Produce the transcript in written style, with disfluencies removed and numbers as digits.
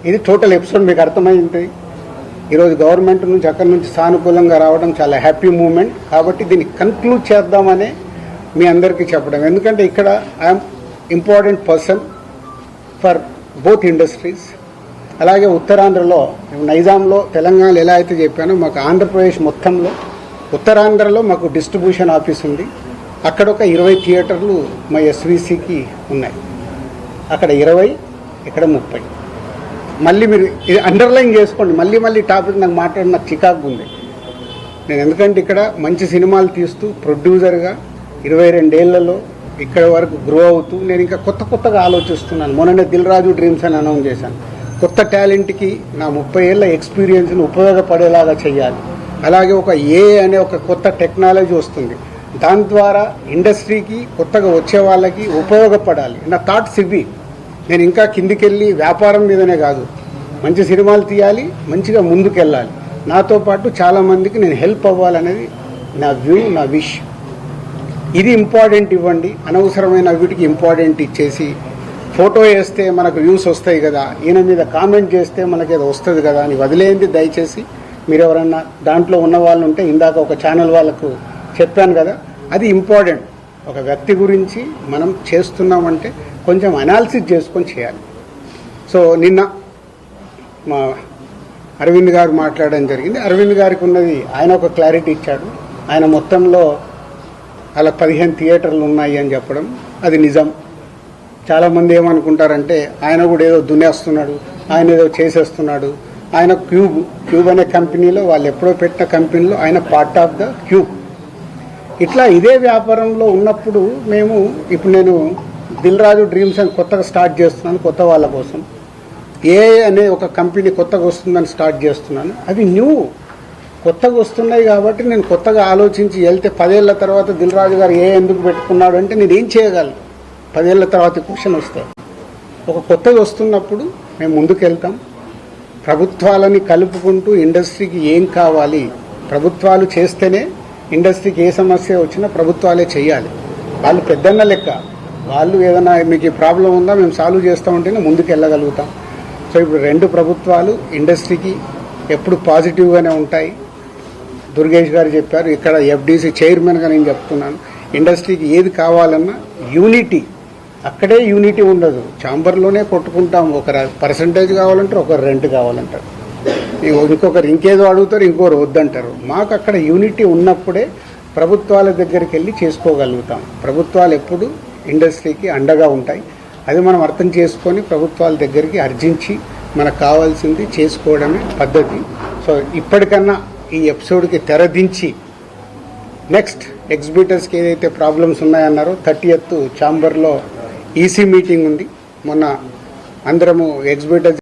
ఇది total episode మీకు అర్థమైంది. ఈరోజు గవర్నమెంట్ నుంచి అక్కడి నుంచి సానుకూలంగా రావడం చాలా హ్యాపీ మూమెంట్. కాబట్టి దీన్ని కన్క్లూడ్ చేద్దామనే మీ అందరికీ చెప్పడం. ఎందుకంటే ఇక్కడ I'm important person for both industries. అలాగే ఉత్తరాంధ్రలో నైజాంలో తెలంగాణలో ఎలా అయితే చెప్పానో మాకు ఆంధ్రప్రదేశ్ మొత్తంలో ఉత్తరాంధ్రలో మాకు డిస్ట్రిబ్యూషన్ ఆఫీస్ ఉంది. అక్కడ ఒక 20 థియేటర్లు మా ఎస్విసికి ఉన్నాయి. అక్కడ 20, ఇక్కడ 30. మళ్ళీ మీరు ఇది అండర్లైన్ చేసుకోండి. మళ్ళీ టాపిక్ నాకు మాట్లాడిన నాకు చికాకు ఉంది. నేను ఎందుకంటే ఇక్కడ మంచి సినిమాలు తీస్తూ ప్రొడ్యూసర్గా 22 ఏళ్లలో ఇక్కడ వరకు గ్రో అవుతూ నేను ఇంకా కొత్తగా ఆలోచిస్తున్నాను. మొన్ననే దిల్ రాజు డ్రీమ్స్ అని అనౌన్స్ చేశాను. కొత్త టాలెంట్కి నా 30 ఏళ్ల ఎక్స్పీరియన్స్ని ఉపయోగపడేలాగా చేయాలి. అలాగే ఒక అనే ఒక కొత్త టెక్నాలజీ వస్తుంది. దాని ద్వారా ఇండస్ట్రీకి కొత్తగా వచ్చే వాళ్ళకి ఉపయోగపడాలి. నా థాట్స్ ఇవి. నేను ఇంకా కిందికెళ్ళి వ్యాపారం మీదనే కాదు, మంచి సినిమాలు తీయాలి, మంచిగా ముందుకెళ్ళాలి. నాతో పాటు చాలామందికి నేను హెల్ప్ అవ్వాలనేది నా వ్యూ, నా విష్. ఇది ఇంపార్టెంట్ ఇవ్వండి. అనవసరమైన వీటికి ఇంపార్టెంట్ ఇచ్చేసి ఫోటో వేస్తే మనకు వ్యూస్ వస్తాయి కదా, ఈయన మీద కామెంట్ చేస్తే మనకి ఏదో వస్తుంది కదా అని వదిలేయండి. దయచేసి మీరు ఎవరన్నా దాంట్లో ఉన్న వాళ్ళు ఉంటే, ఇందాక ఒక ఛానల్ వాళ్ళకు చెప్పాను కదా, అది ఇంపార్టెంట్. ఒక వ్యక్తి గురించి మనం చేస్తున్నామంటే కొంచెం అనాలిసిస్ చేసుకొని చేయాలి. సో నిన్న మా అరవింద్ గారు మాట్లాడడం జరిగింది. అరవింద్ గారికి ఉన్నది ఆయన ఒక క్లారిటీ ఇచ్చాడు. ఆయన మొత్తంలో అలా 15 థియేటర్లు ఉన్నాయి అని చెప్పడం అది నిజం. చాలామంది ఏమనుకుంటారంటే ఆయన కూడా ఏదో దున్నేస్తున్నాడు, ఆయన ఏదో చేసేస్తున్నాడు. ఆయన క్యూబ్ అనే కంపెనీలో, వాళ్ళు ఎప్పుడో పెట్టిన కంపెనీలో ఆయన పార్ట్ ఆఫ్ ద క్యూబ్. ఇట్లా ఇదే వ్యాపారంలో ఉన్నప్పుడు ఇప్పుడు నేను దిల్ రాజు డ్రీమ్స్ అని కొత్తగా స్టార్ట్ చేస్తున్నాను. కొత్త వాళ్ళ కోసం అనే ఒక కంపెనీ కొత్తగా వస్తుందని స్టార్ట్ చేస్తున్నాను. అవి కొత్తగా వస్తున్నాయి కాబట్టి నేను కొత్తగా ఆలోచించి వెళ్తే 10 ఏళ్ల తర్వాత దిల్ రాజు గారు ఎందుకు పెట్టుకున్నాడు అంటే నేను ఏం చేయగలను. 10 ఏళ్ల తర్వాత క్వశ్చన్ వస్తాయి. ఒక కొత్తగా వస్తున్నప్పుడు మేము ముందుకు వెళ్తాం. ప్రభుత్వాలని కలుపుకుంటూ ఇండస్ట్రీకి ఏం కావాలి, ప్రభుత్వాలు చేస్తేనే ఇండస్ట్రీకి ఏ సమస్య వచ్చినా ప్రభుత్వాలే చేయాలి. వాళ్ళు పెద్దన్న లెక్క. వాళ్ళు ఏదైనా మీకు ఈ ప్రాబ్లం ఉందా మేము సాల్వ్ చేస్తామంటేనే ముందుకు వెళ్ళగలుగుతాం. సో ఇప్పుడు 2 ప్రభుత్వాలు ఇండస్ట్రీకి ఎప్పుడు పాజిటివ్గానే ఉంటాయి. దుర్గేష్ గారు చెప్పారు. ఇక్కడ ఎఫ్డీసీ చైర్మన్గా నేను చెప్తున్నాను, ఇండస్ట్రీకి ఏది కావాలన్నా యూనిటీ. అక్కడే యూనిటీ ఉండదు. ఛాంబర్లోనే కొట్టుకుంటాం. ఒకరు పర్సంటేజ్ కావాలంటారు, ఒకరు రెంట్ కావాలంటారు, ఇంకొకరు ఇంకేదో అడుగుతారు, ఇంకొకరు వద్దంటారు. మాకు అక్కడ యూనిటీ ఉన్నప్పుడే ప్రభుత్వాల దగ్గరికి వెళ్ళి చేసుకోగలుగుతాం. ప్రభుత్వాలు ఎప్పుడు ఇండస్ట్రీకి అండగా ఉంటాయి. అది మనం అర్థం చేసుకొని ప్రభుత్వాల దగ్గరికి అర్జించి మనకు కావాల్సింది చేసుకోవడమే పద్ధతి. సో ఇప్పటికన్నా ఈ ఎపిసోడ్కి తెరదించి నెక్స్ట్ ఎగ్జిబిటర్స్కి ఏదైతే ప్రాబ్లమ్స్ ఉన్నాయన్నారో 30th ఛాంబర్లో ఈసీ మీటింగ్ ఉంది. మొన్న అందరము ఎగ్జిబిటర్స్